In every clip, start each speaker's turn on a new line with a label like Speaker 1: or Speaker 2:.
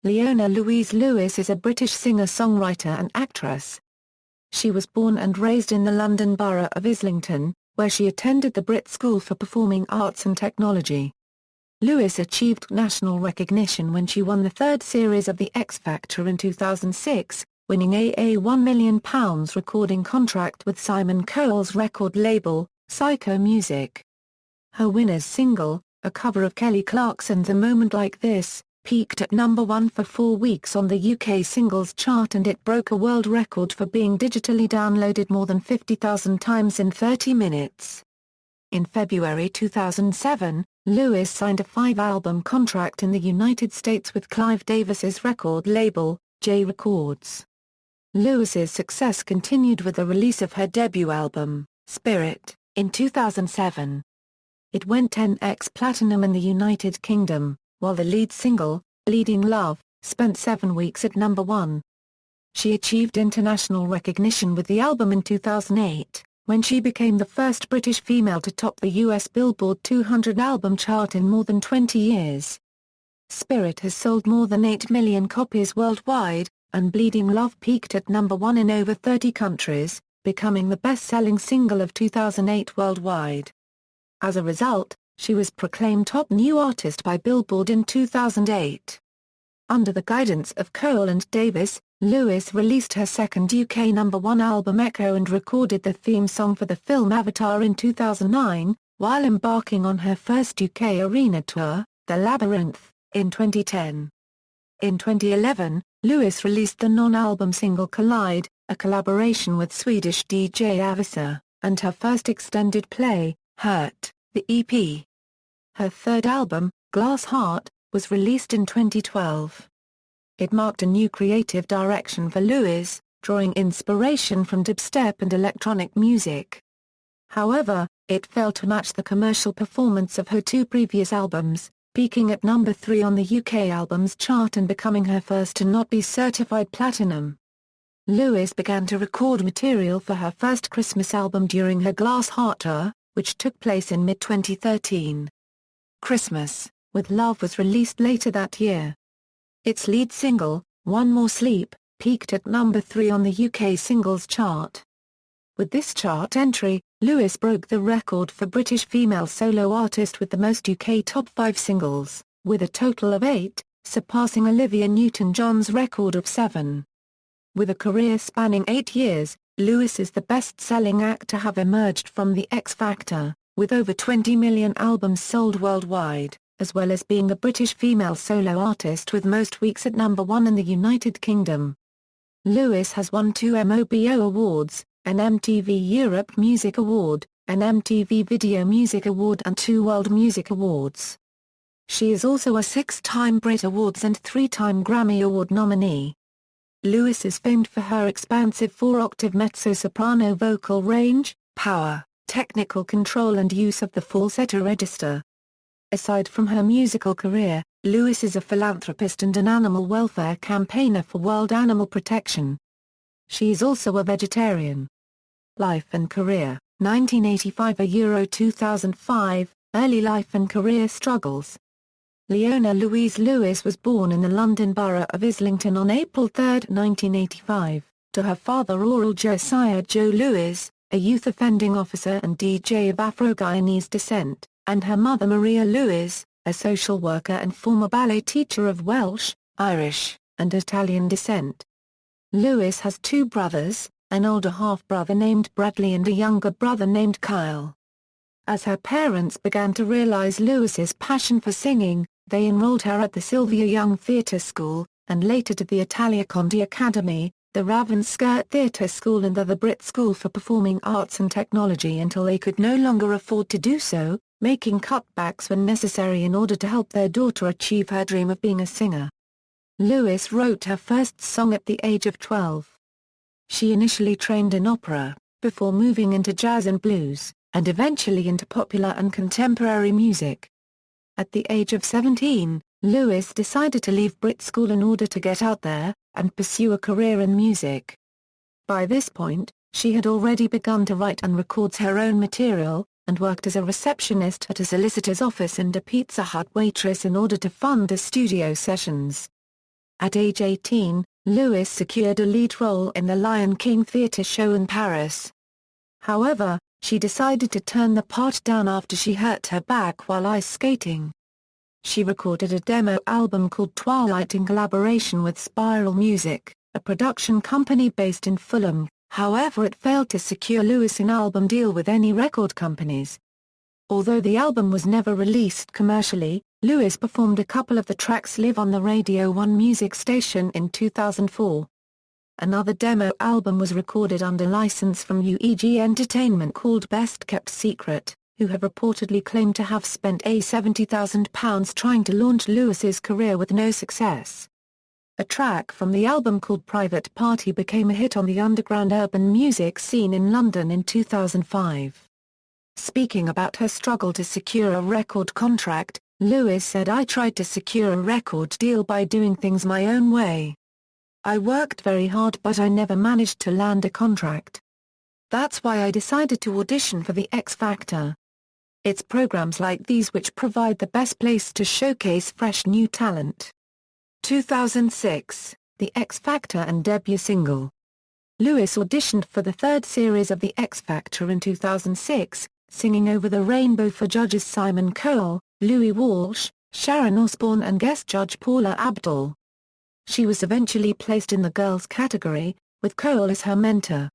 Speaker 1: Leona Lewis is a British singer-songwriter and actress. She was born and raised in the London borough of Islington, where she attended the Brit School for Performing Arts and Technology. Lewis achieved national recognition when she won the third series of The X Factor in 2006, winning a £1 million recording contract with Simon Cowell's record label, Psycho Music. Her winner's single, a cover of Kelly Clarkson's A Moment Like This, peaked at number 1 for 4 weeks on the UK singles chart, and it broke a world record for being digitally downloaded more than 50,000 times in 30 minutes. In February 2007, Lewis signed a 5-album contract in the United States with Clive Davis's record label, J Records. Lewis's success continued with the release of her debut album, Spirit, in 2007. It went 10x platinum in the United Kingdom, while the lead single, Bleeding Love, spent 7 weeks at number 1. She achieved international recognition with the album in 2008, when she became the first British female to top the US Billboard 200 album chart in more than 20 years. Spirit has sold more than 8 million copies worldwide, and Bleeding Love peaked at number 1 in over 30 countries, becoming the best-selling single of 2008 worldwide. As a result, she was proclaimed top new artist by Billboard in 2008. Under the guidance of Cowell and Davis, Lewis released her second UK number 1 album Echo and recorded the theme song for the film Avatar in 2009, while embarking on her first UK arena tour, The Labyrinth, in 2010. In 2011, Lewis released the non-album single Collide, a collaboration with Swedish DJ Avicii, and her first extended play, Hurt, the EP. Her third album, Glass Heart, was released in 2012. It marked a new creative direction for Lewis, drawing inspiration from dubstep and electronic music. However, it failed to match the commercial performance of her 2 previous albums, peaking at number 3 on the UK albums chart and becoming her first to not be certified platinum. Lewis began to record material for her first Christmas album during her Glass Heart tour, which took place in mid-2013. Christmas, with Love was released later that year. Its lead single, One More Sleep, peaked at number 3 on the UK singles chart. With this chart entry, Lewis broke the record for British female solo artist with the most UK top 5 singles, with a total of 8, surpassing Olivia Newton-John's record of 7. With a career spanning 8 years, Lewis is the best-selling act to have emerged from The X Factor, with over 20 million albums sold worldwide, as well as being the British female solo artist with most weeks at number 1 in the United Kingdom. Lewis has won 2 MOBO awards, an MTV Europe Music Award, an MTV Video Music Award and 2 World Music Awards. She is also a 6-time Brit Awards and 3-time Grammy Award nominee. Lewis is famed for her expansive 4-octave mezzo-soprano vocal range, power, technical control and use of the falsetto register. Aside from her musical career, Lewis is a philanthropist and an animal welfare campaigner for World Animal Protection. She is also a vegetarian. Life and career, 1985 – 2005, early life and career struggles. Leona Lewis was born in the London borough of Islington on April 3, 1985, to her father Oral Josiah Joe Lewis, a youth offending officer and DJ of Afro-Guyanese descent, and her mother Maria Lewis, a social worker and former ballet teacher of Welsh, Irish, and Italian descent. Lewis has 2 brothers, an older half-brother named Bradley and a younger brother named Kyle. As her parents began to realize Lewis's passion for singing, they enrolled her at the Sylvia Young Theatre School, and later to the Italia Conti Academy, the Ravenscourt Theatre School and the Brit School for Performing Arts and Technology until they could no longer afford to do so, making cutbacks when necessary in order to help their daughter achieve her dream of being a singer. Lewis wrote her first song at the age of 12. She initially trained in opera, before moving into jazz and blues, and eventually into popular and contemporary music. At the age of 17, Lewis decided to leave Brit School in order to get out there, and pursue a career in music. By this point, she had already begun to write and record her own material, and worked as a receptionist at a solicitor's office and a Pizza Hut waitress in order to fund the studio sessions. At age 18, Lewis secured a lead role in the Lion King theatre show in Paris. However, she decided to turn the part down after she hurt her back while ice skating. She recorded a demo album called Twilight in collaboration with Spiral Music, a production company based in Fulham. However, it failed to secure Lewis an album deal with any record companies. Although the album was never released commercially, Lewis performed a couple of the tracks live on the Radio 1 music station in 2004. Another demo album was recorded under license from UEG Entertainment called Best Kept Secret, who have reportedly claimed to have spent £70,000 trying to launch Lewis's career with no success. A track from the album called Private Party became a hit on the underground urban music scene in London in 2005. Speaking about her struggle to secure a record contract, Lewis said, "I tried to secure a record deal by doing things my own way. I worked very hard but I never managed to land a contract. That's why I decided to audition for the X Factor. It's programs like these which provide the best place to showcase fresh new talent." 2006, The X Factor and debut single. Lewis auditioned for the third series of The X Factor in 2006, singing Over the Rainbow for judges Simon Cowell, Louis Walsh, Sharon Osbourne and guest judge Paula Abdul. She was eventually placed in the girls category, with Cowell as her mentor.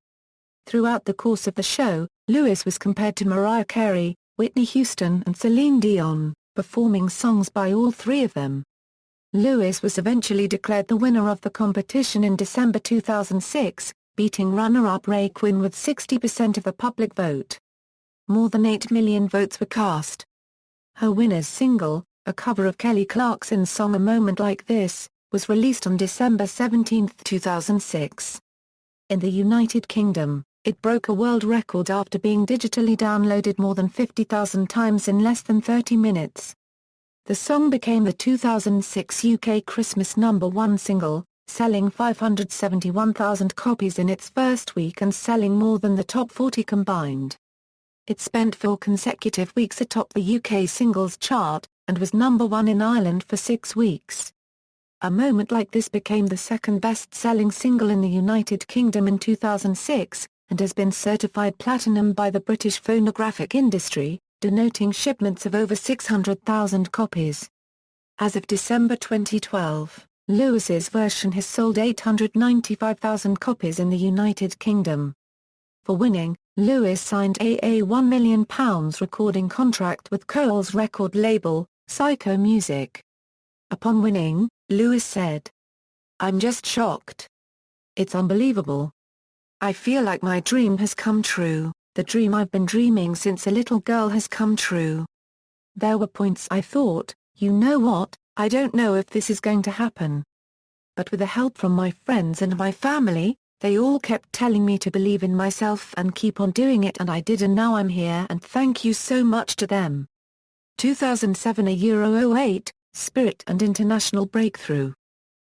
Speaker 1: Throughout the course of the show, Lewis was compared to Mariah Carey, Whitney Houston and Celine Dion, performing songs by all three of them. Lewis was eventually declared the winner of the competition in December 2006, beating runner-up Ray Quinn with 60% of the public vote. More than 8 million votes were cast. Her winner's single, a cover of Kelly Clarkson's song A Moment Like This, was released on December 17, 2006. In the United Kingdom, it broke a world record after being digitally downloaded more than 50,000 times in less than 30 minutes. The song became the 2006 UK Christmas #1 single, selling 571,000 copies in its first week and selling more than the top 40 combined. It spent 4 consecutive weeks atop the UK singles chart, and was #1 in Ireland for 6 weeks. A Moment Like This became the second best-selling single in the United Kingdom in 2006, and has been certified platinum by the British phonographic industry, denoting shipments of over 600,000 copies. As of December 2012, Lewis's version has sold 895,000 copies in the United Kingdom. For winning, Lewis signed a £1 million recording contract with Cowell's record label, Psycho Music. Upon winning, Lewis said, "I'm just shocked. It's unbelievable. I feel like my dream has come true, the dream I've been dreaming since a little girl has come true. There were points I thought, you know what, I don't know if this is going to happen. But with the help from my friends and my family, they all kept telling me to believe in myself and keep on doing it, and I did, and now I'm here, and thank you so much to them." 2007 €08, Spirit and International Breakthrough.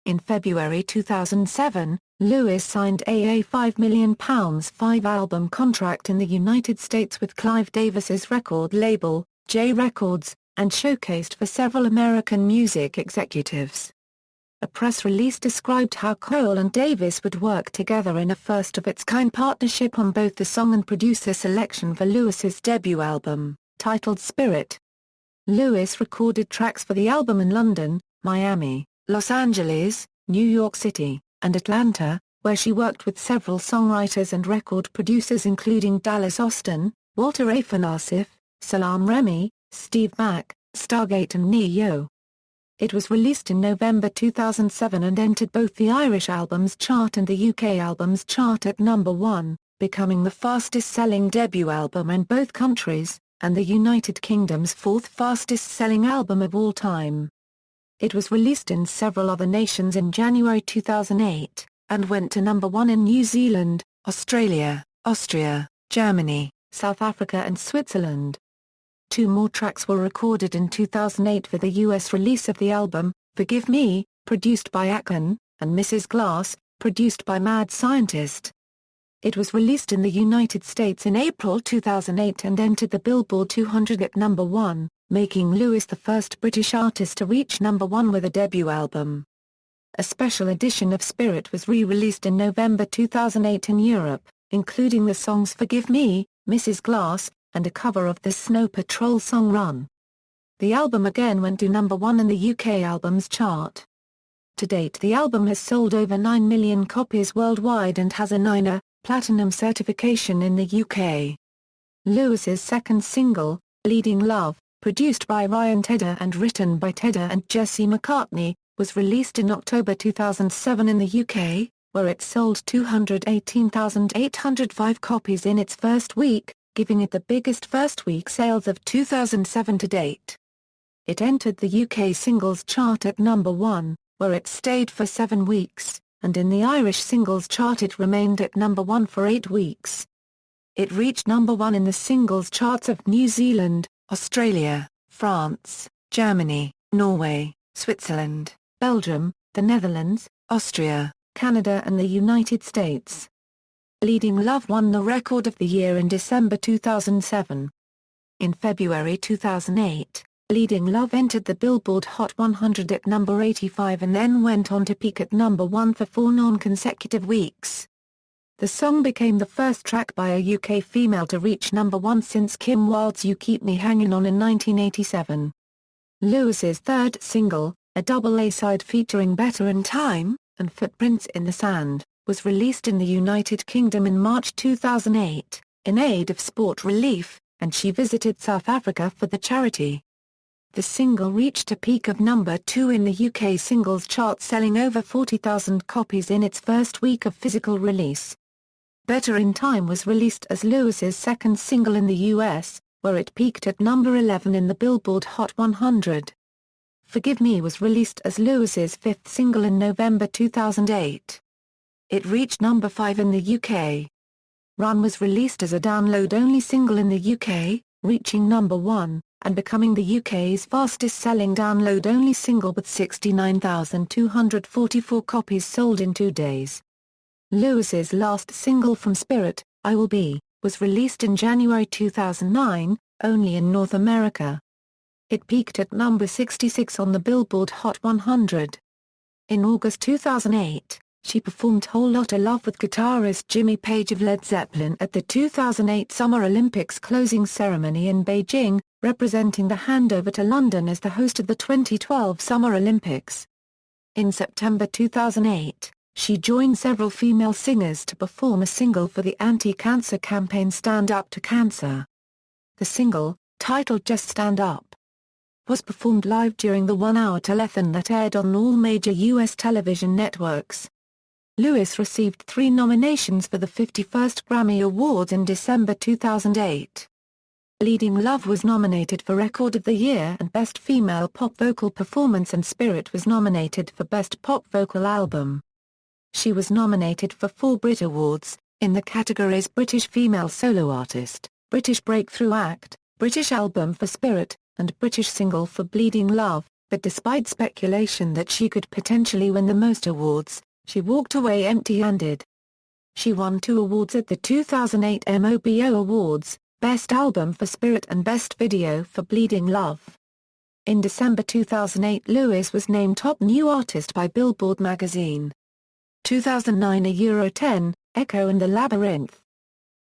Speaker 1: In February 2007, Lewis signed a £5 million 5-album contract in the United States with Clive Davis's record label, J Records, and showcased for several American music executives. A press release described how Cowell and Davis would work together in a first-of-its-kind partnership on both the song and producer selection for Lewis's debut album, titled Spirit. Lewis recorded tracks for the album in London, Miami, Los Angeles, New York City, and Atlanta, where she worked with several songwriters and record producers including Dallas Austin, Walter Afanasieff, Salaam Remi, Steve Mack, Stargate and Ne-Yo. It was released in November 2007 and entered both the Irish Albums Chart and the UK Albums Chart at #1, becoming the fastest-selling debut album in both countries, and the United Kingdom's 4th fastest-selling album of all time. It was released in several other nations in January 2008, and went to #1 in New Zealand, Australia, Austria, Germany, South Africa and Switzerland. 2 more tracks were recorded in 2008 for the US release of the album, Forgive Me, produced by Akon, and Mrs. Glass, produced by Mad Scientist. It was released in the United States in April 2008 and entered the Billboard 200 at #1, making Lewis the first British artist to reach #1 with a debut album. A special edition of Spirit was re-released in November 2008 in Europe, including the songs Forgive Me, Mrs. Glass, and a cover of the Snow Patrol song Run. The album again went to number 1 in the UK Albums Chart. To date, the album has sold over 9 million copies worldwide and has a 9 Platinum certification in the UK. Lewis's second single, Bleeding Love, produced by Ryan Tedder and written by Tedder and Jesse McCartney, was released in October 2007 in the UK, where it sold 218,805 copies in its first week, giving it the biggest first-week sales of 2007 to date. It entered the UK Singles Chart at number 1, where it stayed for 7 weeks, and in the Irish Singles Chart it remained at number 1 for 8 weeks. It reached number 1 in the singles charts of New Zealand, Australia, France, Germany, Norway, Switzerland, Belgium, the Netherlands, Austria, Canada and the United States. Bleeding Love won the Record of the Year in December 2007. In February 2008, Bleeding Love entered the Billboard Hot 100 at number 85 and then went on to peak at number 1 for 4 non-consecutive weeks. The song became the first track by a UK female to reach number 1 since Kim Wilde's You Keep Me Hanging On in 1987. Lewis's third single, a double A-side featuring Better in Time and Footprints in the Sand, was released in the United Kingdom in March 2008, in aid of sport relief, and she visited South Africa for the charity. The single reached a peak of number 2 in the UK singles chart, selling over 40,000 copies in its first week of physical release. Better in Time was released as Lewis's second single in the US, where it peaked at number 11 in the Billboard Hot 100. Forgive Me was released as Lewis's fifth single in November 2008. It reached number 5 in the UK. Run was released as a download-only single in the UK, reaching number 1, and becoming the UK's fastest-selling download-only single with 69,244 copies sold in 2 days. Lewis's last single from Spirit, I Will Be, was released in January 2009, only in North America. It peaked at number 66 on the Billboard Hot 100. In August 2008, she performed Whole Lotta Love with guitarist Jimmy Page of Led Zeppelin at the 2008 Summer Olympics closing ceremony in Beijing, representing the handover to London as the host of the 2012 Summer Olympics. In September 2008, she joined several female singers to perform a single for the anti-cancer campaign Stand Up to Cancer. The single, titled Just Stand Up, was performed live during the 1-hour telethon that aired on all major U.S. television networks. Lewis received 3 nominations for the 51st Grammy Awards in December 2008. Bleeding Love was nominated for Record of the Year and Best Female Pop Vocal Performance, and Spirit was nominated for Best Pop Vocal Album. She was nominated for 4 Brit Awards, in the categories British Female Solo Artist, British Breakthrough Act, British Album for Spirit, and British Single for Bleeding Love, but despite speculation that she could potentially win the most awards, she walked away empty-handed. She won 2 awards at the 2008 MOBO Awards, Best Album for Spirit and Best Video for Bleeding Love. In December 2008, Lewis was named Top New Artist by Billboard magazine. 2009 a Euro 10, Echo and the Labyrinth.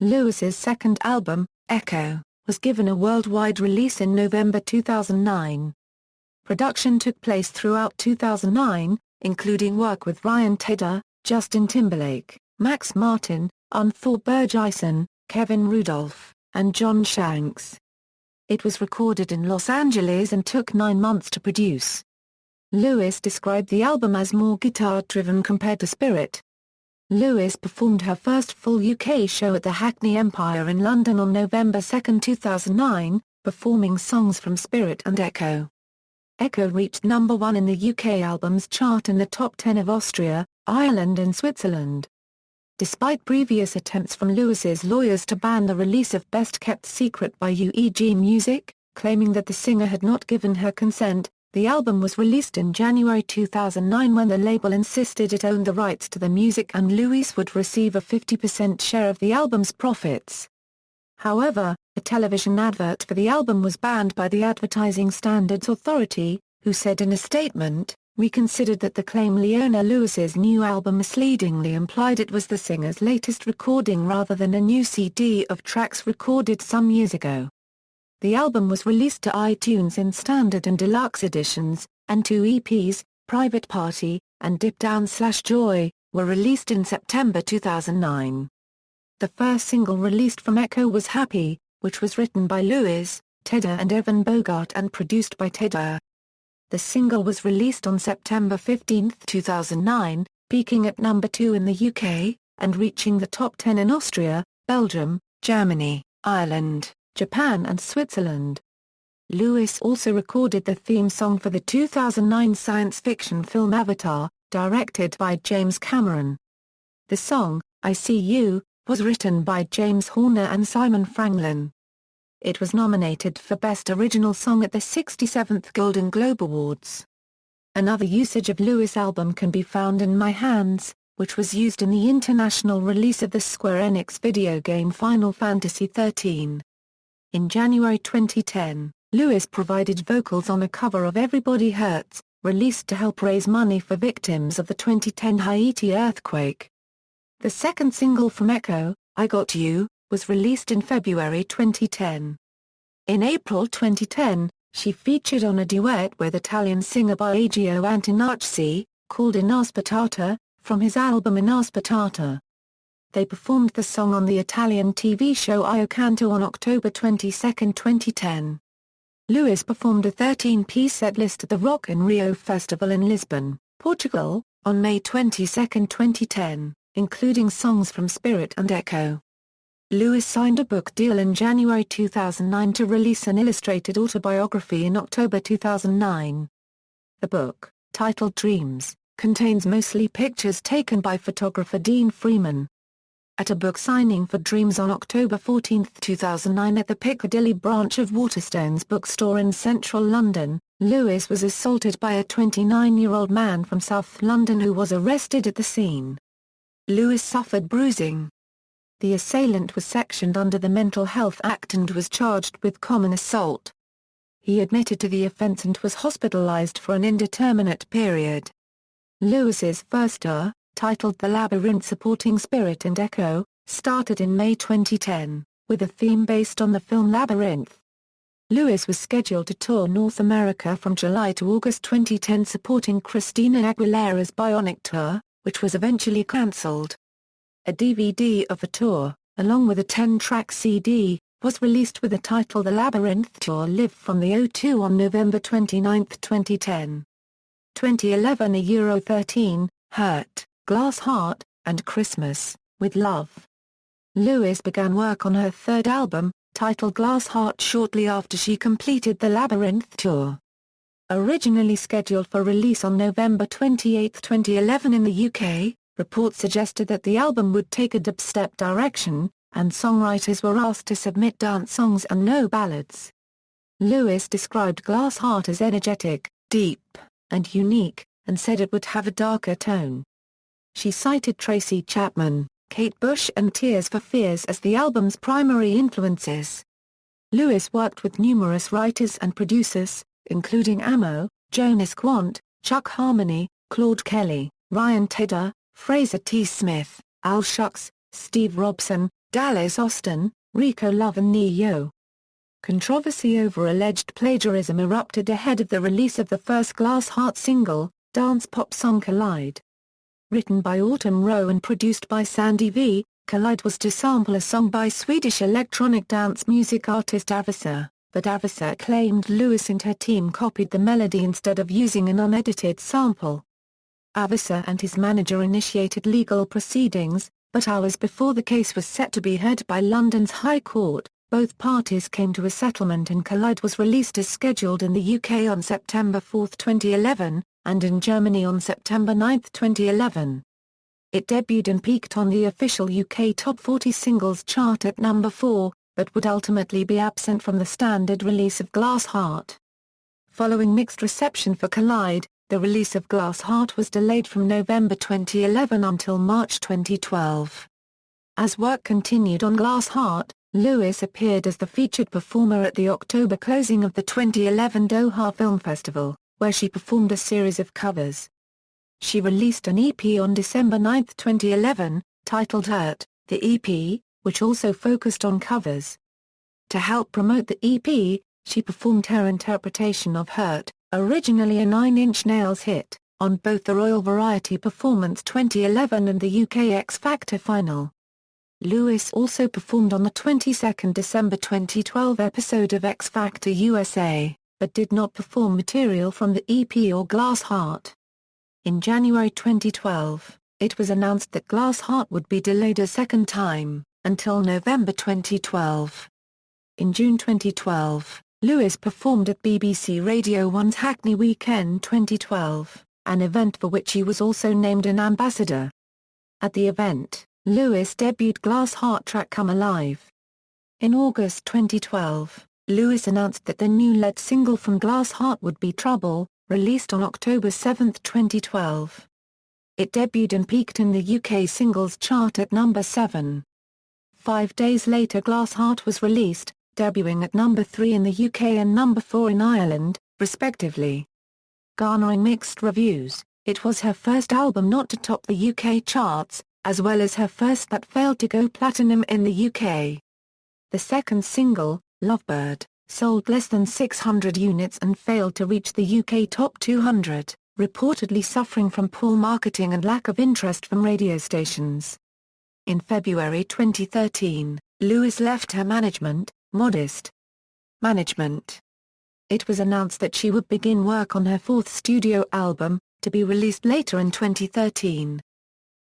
Speaker 1: Lewis's second album, Echo, was given a worldwide release in November 2009. Production took place throughout 2009, including work with Ryan Tedder, Justin Timberlake, Max Martin, Thor Bergeison, Kevin Rudolph, and John Shanks. It was recorded in Los Angeles and took 9 months to produce. Lewis described the album as more guitar-driven compared to Spirit. Lewis performed her first full UK show at the Hackney Empire in London on November 2, 2009, performing songs from Spirit and Echo. Echo reached number 1 in the UK Albums Chart in the top 10 of Austria, Ireland and Switzerland. Despite previous attempts from Lewis's lawyers to ban the release of Best Kept Secret by UEG Music, claiming that the singer had not given her consent, the album was released in January 2009 when the label insisted it owned the rights to the music and Lewis would receive a 50% share of the album's profits. However, a television advert for the album was banned by the Advertising Standards Authority, who said in a statement, reconsidered that the claim Leona Lewis's new album misleadingly implied it was the singer's latest recording rather than a new CD of tracks recorded some years ago. The album was released to iTunes in standard and deluxe editions, and 2 EPs, Private Party, and Dip Down/Joy, were released in September 2009. The first single released from Echo was Happy, which was written by Lewis, Tedder and Evan Bogart and produced by Tedder. The single was released on September 15, 2009, peaking at number 2 in the UK, and reaching the top 10 in Austria, Belgium, Germany, Ireland, Japan and Switzerland. Lewis also recorded the theme song for the 2009 science fiction film Avatar, directed by James Cameron. The song, I See You, was written by James Horner and Simon Franklin. It was nominated for Best Original Song at the 67th Golden Globe Awards. Another usage of Lewis' album can be found in My Hands, which was used in the international release of the Square Enix video game Final Fantasy XIII. In January 2010, Lewis provided vocals on a cover of Everybody Hurts, released to help raise money for victims of the 2010 Haiti earthquake. The second single from Echo, I Got You, was released in February 2010. In April 2010, she featured on a duet with Italian singer Biagio Antonacci, called Inaspettata, from his album Inaspettata. They performed the song on the Italian TV show Io Canto on October 22, 2010. Lewis performed a 13-piece set list at the Rock in Rio Festival in Lisbon, Portugal, on May 22, 2010, including songs from Spirit and Echo. Lewis signed a book deal in January 2009 to release an illustrated autobiography in October 2009. The book, titled Dreams, contains mostly pictures taken by photographer Dean Freeman. At a book signing for Dreams on October 14, 2009 at the Piccadilly branch of Waterstones bookstore in central London, Lewis was assaulted by a 29-year-old man from South London who was arrested at the scene. Lewis suffered bruising. The assailant was sectioned under the Mental Health Act and was charged with common assault. He admitted to the offence and was hospitalised for an indeterminate period. Lewis's first tour, titled The Labyrinth supporting Spirit and Echo, started in May 2010, with a theme based on the film Labyrinth. Lewis was scheduled to tour North America from July to August 2010 supporting Christina Aguilera's Bionic Tour, which was eventually cancelled. A DVD of the tour, along with a 10-track CD, was released with the title The Labyrinth Tour Live from the O2 on November 29, 2010. 2011 a Euro 13, Hurt, Glass Heart, and Christmas, with Love. Lewis began work on her third album, titled Glass Heart shortly after she completed the Labyrinth Tour. Originally scheduled for release on November 28, 2011 in the UK, reports suggested that the album would take a dubstep direction, and songwriters were asked to submit dance songs and no ballads. Lewis described Glass Heart as energetic, deep, and unique, and said it would have a darker tone. She cited Tracy Chapman, Kate Bush and Tears for Fears as the album's primary influences. Lewis worked with numerous writers and producers, including Amo, Jonas Quant, Chuck Harmony, Claude Kelly, Ryan Tedder, Fraser T. Smith, Al Shucks, Steve Robson, Dallas Austin, Rico Love and Ne-Yo. Controversy over alleged plagiarism erupted ahead of the release of the first Glass Heart single, dance pop song Collide. Written by Autumn Rowe and produced by Sandy V, Collide was to sample a song by Swedish electronic dance music artist Avicii, but Avicii claimed Lewis and her team copied the melody instead of using an unedited sample. Avicii and his manager initiated legal proceedings, but hours before the case was set to be heard by London's High Court, both parties came to a settlement and Collide was released as scheduled in the UK on September 4, 2011, and in Germany on September 9, 2011. It debuted and peaked on the official UK Top 40 Singles chart at number 4, but would ultimately be absent from the standard release of Glass Heart. Following mixed reception for Collide, the release of Glass Heart was delayed from November 2011 until March 2012. As work continued on Glass Heart, Lewis appeared as the featured performer at the October closing of the 2011 Doha Film Festival, where she performed a series of covers. She released an EP on December 9, 2011, titled Hurt, the EP, which also focused on covers. To help promote the EP, she performed her interpretation of Hurt, originally a Nine Inch Nails hit, on both the Royal Variety Performance 2011 and the UK X Factor final. Lewis also performed on the 22nd December 2012 episode of X Factor USA, but did not perform material from the EP or Glass Heart. In January 2012, it was announced that Glass Heart would be delayed a second time, until November 2012. In June 2012, Lewis performed at BBC Radio 1's Hackney Weekend 2012, an event for which he was also named an ambassador. At the event, Lewis debuted Glass Heart track Come Alive. In August 2012, Lewis announced that the new lead single from Glass Heart would be Trouble, released on October 7, 2012. It debuted and peaked in the UK singles chart at number 7. 5 days later Glass Heart was released, debuting at number 3 in the UK and number 4 in Ireland, respectively. Garnering mixed reviews, it was her first album not to top the UK charts, as well as her first that failed to go platinum in the UK. The second single, Lovebird, sold less than 600 units and failed to reach the UK Top 200, reportedly suffering from poor marketing and lack of interest from radio stations. In February 2013, Lewis left her management, Modest Management. It was announced that she would begin work on her fourth studio album, to be released later in 2013.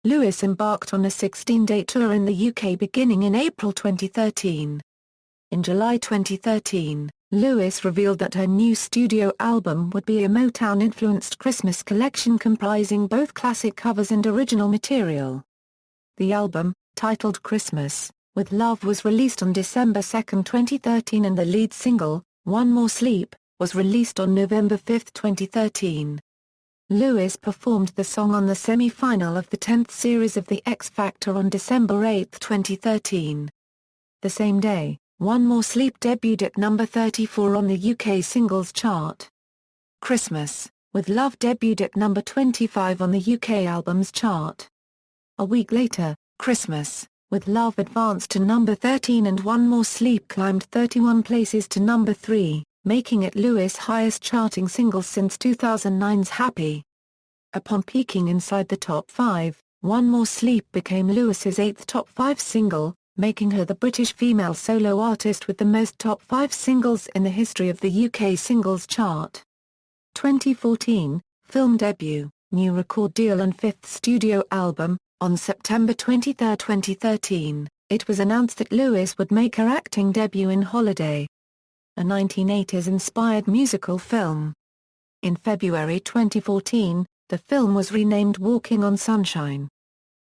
Speaker 1: Lewis embarked on a 16-date tour in the UK beginning in April 2013. In July 2013, Lewis revealed that her new studio album would be a Motown-influenced Christmas collection comprising both classic covers and original material. The album, titled Christmas, with Love, was released on December 2, 2013, and the lead single, One More Sleep, was released on November 5, 2013. Lewis performed the song on the semi-final of the 10th series of The X Factor on December 8, 2013. The same day, One More Sleep debuted at number 34 on the UK singles chart. Christmas, with Love debuted at number 25 on the UK albums chart. A week later, Christmas, with Love advanced to number 13 and One More Sleep climbed 31 places to number 3, making it Lewis' highest charting single since 2009's Happy. Upon peaking inside the top 5, One More Sleep became Lewis's 8th top 5 single, making her the British female solo artist with the most top 5 singles in the history of the UK singles chart. 2014, film debut, new record deal and fifth studio album. On September 23, 2013, it was announced that Lewis would make her acting debut in Holiday, a 1980s-inspired musical film. In February 2014, the film was renamed Walking on Sunshine.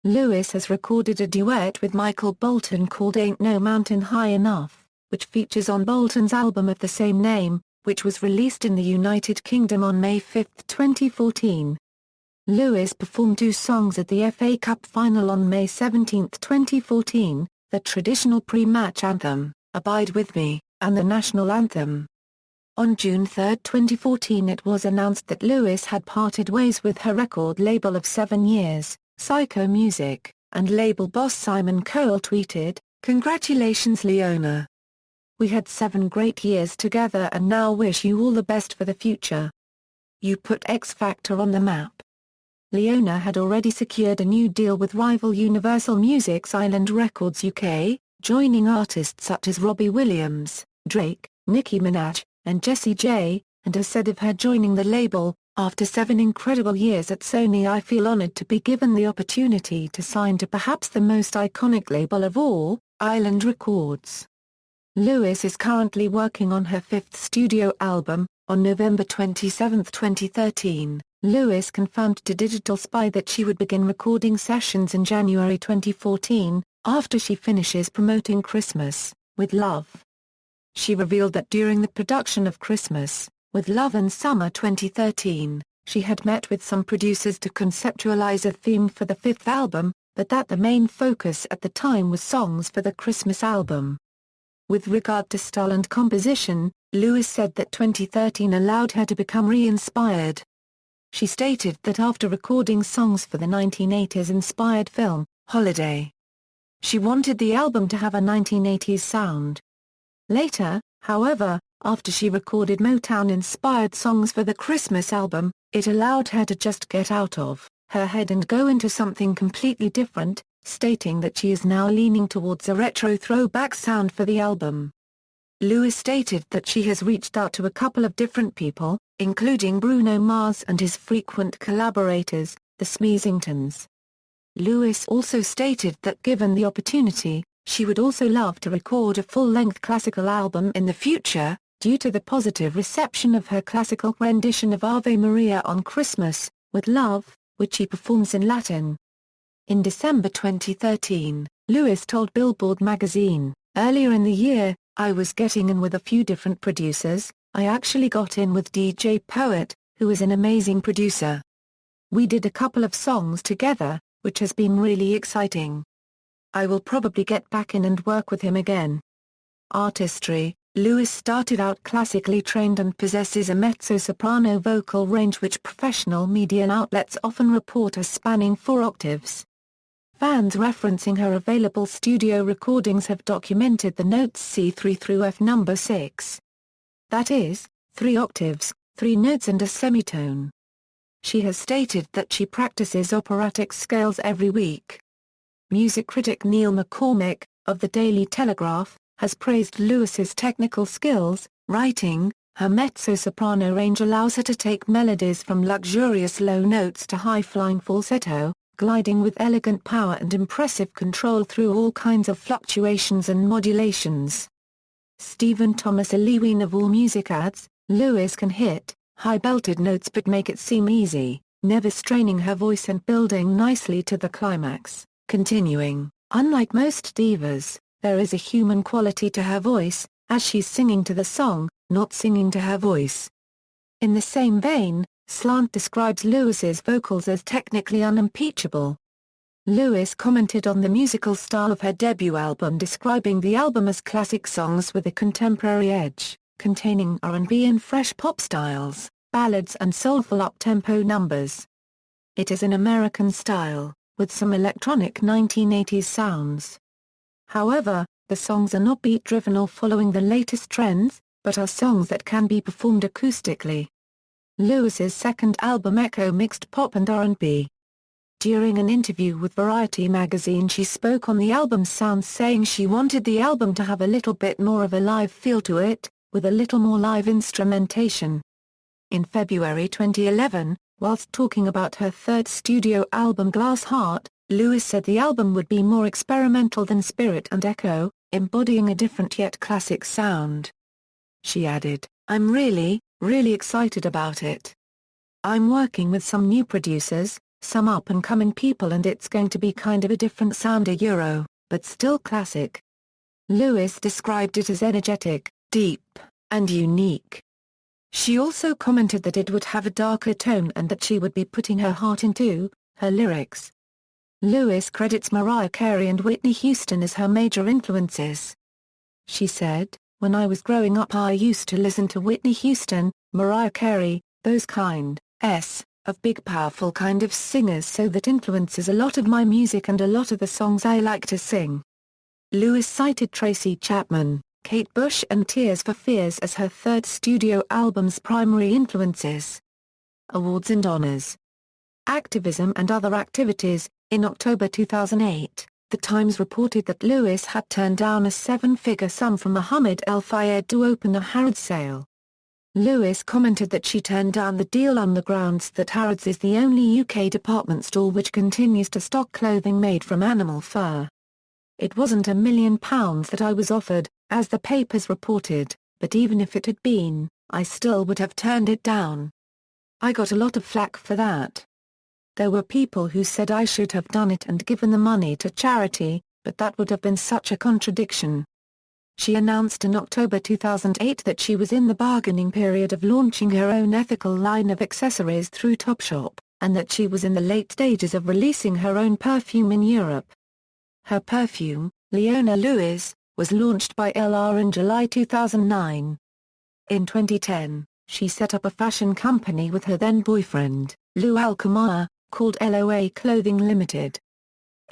Speaker 1: Lewis has recorded a duet with Michael Bolton called Ain't No Mountain High Enough, which features on Bolton's album of the same name, which was released in the United Kingdom on May 5, 2014. Lewis performed 2 songs at the FA Cup final on May 17, 2014, the traditional pre-match anthem, Abide With Me, and the national anthem. On June 3, 2014, it was announced that Lewis had parted ways with her record label of 7 years, Psycho Music, and label boss Simon Cowell tweeted, "Congratulations Leona. We had 7 great years together and now wish you all the best for the future. You put X Factor on the map." Leona had already secured a new deal with rival Universal Music's Island Records UK, joining artists such as Robbie Williams, Drake, Nicki Minaj, and Jessie J, and has said of her joining the label, "After 7 incredible years at Sony, I feel honored to be given the opportunity to sign to perhaps the most iconic label of all, Island Records." Lewis is currently working on her 5th studio album. On November 27, 2013, Lewis confirmed to Digital Spy that she would begin recording sessions in January 2014, after she finishes promoting Christmas, with Love. She revealed that during the production of Christmas, with Love and Summer 2013, she had met with some producers to conceptualize a theme for the 5th album, but that the main focus at the time was songs for the Christmas album. With regard to style and composition, Lewis said that 2013 allowed her to become re-inspired. She stated that after recording songs for the 1980s-inspired film, Holiday, she wanted the album to have a 1980s sound. Later, however, after she recorded Motown-inspired songs for the Christmas album, it allowed her to just get out of her head and go into something completely different, stating that she is now leaning towards a retro throwback sound for the album. Lewis stated that she has reached out to a couple of different people, including Bruno Mars and his frequent collaborators, the Smeezingtons. Lewis also stated that given the opportunity, she would also love to record a full-length classical album in the future, due to the positive reception of her classical rendition of Ave Maria on Christmas, with Love, which she performs in Latin. In December 2013, Lewis told Billboard magazine, "Earlier in the year, I was getting in with a few different producers. I actually got in with DJ Poet, who is an amazing producer. We did a couple of songs together, which has been really exciting. I will probably get back in and work with him again." Artistry: Lewis started out classically trained and possesses a mezzo-soprano vocal range which professional media outlets often report as spanning 4 octaves. Fans referencing her available studio recordings have documented the notes C3 through F number 6. That is, 3 octaves, 3 notes and a semitone. She has stated that she practices operatic scales every week. Music critic Neil McCormick, of the Daily Telegraph, has praised Lewis's technical skills, writing, "Her mezzo-soprano range allows her to take melodies from luxurious low notes to high-flying falsetto, gliding with elegant power and impressive control through all kinds of fluctuations and modulations." Stephen Thomas Eliwine of AllMusic adds, "Lewis can hit high belted notes but make it seem easy, never straining her voice and building nicely to the climax," continuing, "Unlike most divas, there is a human quality to her voice, as she's singing to the song, not singing to her voice." In the same vein, Slant describes Lewis's vocals as technically unimpeachable. Lewis commented on the musical style of her debut album, describing the album as classic songs with a contemporary edge, containing R&B and fresh pop styles, ballads and soulful up-tempo numbers. It is an American style, with some electronic 1980s sounds. However, the songs are not beat-driven or following the latest trends, but are songs that can be performed acoustically. Lewis's second album Echo mixed pop and R&B. During an interview with Variety magazine, she spoke on the album's sound, saying she wanted the album to have a little bit more of a live feel to it, with a little more live instrumentation. In February 2011, whilst talking about her third studio album Glass Heart, Lewis said the album would be more experimental than Spirit and Echo, embodying a different yet classic sound. She added, "I'm really excited about it. I'm working with some new producers, some up-and-coming people, and it's going to be kind of a different sound, but still classic." Lewis described it as energetic, deep, and unique. She also commented that it would have a darker tone and that she would be putting her heart into her lyrics. Lewis credits Mariah Carey and Whitney Houston as her major influences. She said, "When I was growing up I used to listen to Whitney Houston, Mariah Carey, those of big powerful kind of singers, so that influences a lot of my music and a lot of the songs I like to sing." Lewis cited Tracy Chapman, Kate Bush and Tears for Fears as her third studio album's primary influences. Awards and honors. Activism and other activities. In October 2008, The Times reported that Lewis had turned down a 7-figure sum from Mohammed El Fayed to open a Harrods sale. Lewis commented that she turned down the deal on the grounds that Harrods is the only UK department store which continues to stock clothing made from animal fur. "It wasn't £1 million that I was offered, as the papers reported, but even if it had been, I still would have turned it down. I got a lot of flack for that. There were people who said I should have done it and given the money to charity, but that would have been such a contradiction." She announced in October 2008 that she was in the bargaining period of launching her own ethical line of accessories through Topshop, and that she was in the late stages of releasing her own perfume in Europe. Her perfume, Leona Lewis, was launched by LR in July 2009. In 2010, she set up a fashion company with her then-boyfriend, Lou Alcamara, called LOA Clothing Limited.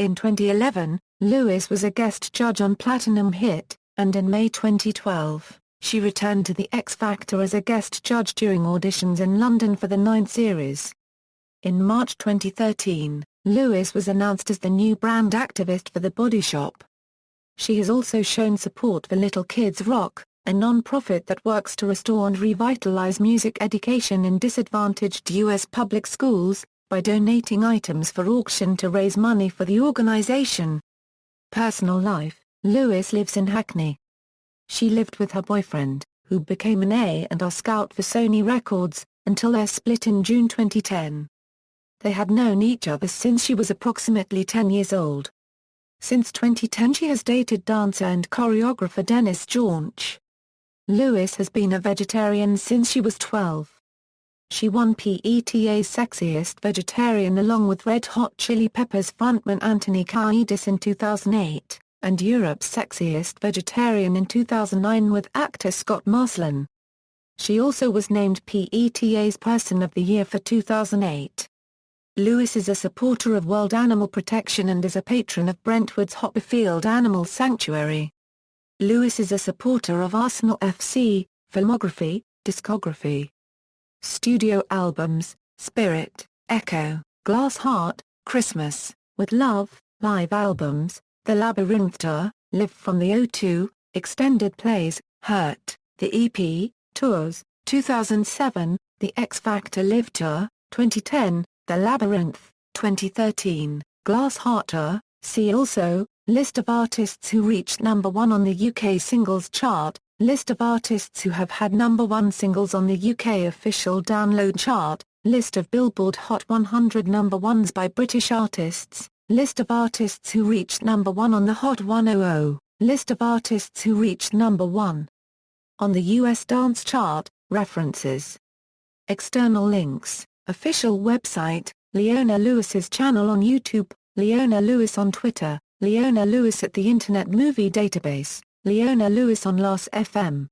Speaker 1: In 2011, Lewis was a guest judge on Platinum Hit, and in May 2012, she returned to the X Factor as a guest judge during auditions in London for the 9th series. In March 2013, Lewis was announced as the new brand activist for The Body Shop. She has also shown support for Little Kids Rock, a non-profit that works to restore and revitalize music education in disadvantaged U.S. public schools, by donating items for auction to raise money for the organization. Personal life: Lewis lives in Hackney. She lived with her boyfriend, who became an A&R scout for Sony Records, until their split in June 2010. They had known each other since she was approximately 10 years old. Since 2010 she has dated dancer and choreographer Dennis Jaunch. Lewis has been a vegetarian since she was 12. She won PETA's Sexiest Vegetarian along with Red Hot Chili Peppers frontman Anthony Kiedis in 2008, and Europe's Sexiest Vegetarian in 2009 with actor Scott Marsland. She also was named PETA's Person of the Year for 2008. Lewis is a supporter of World Animal Protection and is a patron of Brentwood's Hopperfield Animal Sanctuary. Lewis is a supporter of Arsenal FC, filmography, discography. Studio albums: Spirit, Echo, Glass Heart, Christmas, With Love. Live albums: The Labyrinth Tour, Live from the O2, Extended Plays, Hurt, the EP, Tours, 2007, The X Factor Live Tour, 2010, The Labyrinth, 2013, Glass Heart Tour. See also, List of artists who reached number 1 on the UK Singles Chart, List of artists who have had number 1 singles on the UK Official Download Chart, List of Billboard Hot 100 number 1s by British artists, List of artists who reached number 1 on the Hot 100, List of artists who reached number 1 on the US Dance Chart. References. External links: Official website, Leona Lewis's channel on YouTube, Leona Lewis on Twitter, Leona Lewis at the Internet Movie Database, Leona Lewis on Last FM.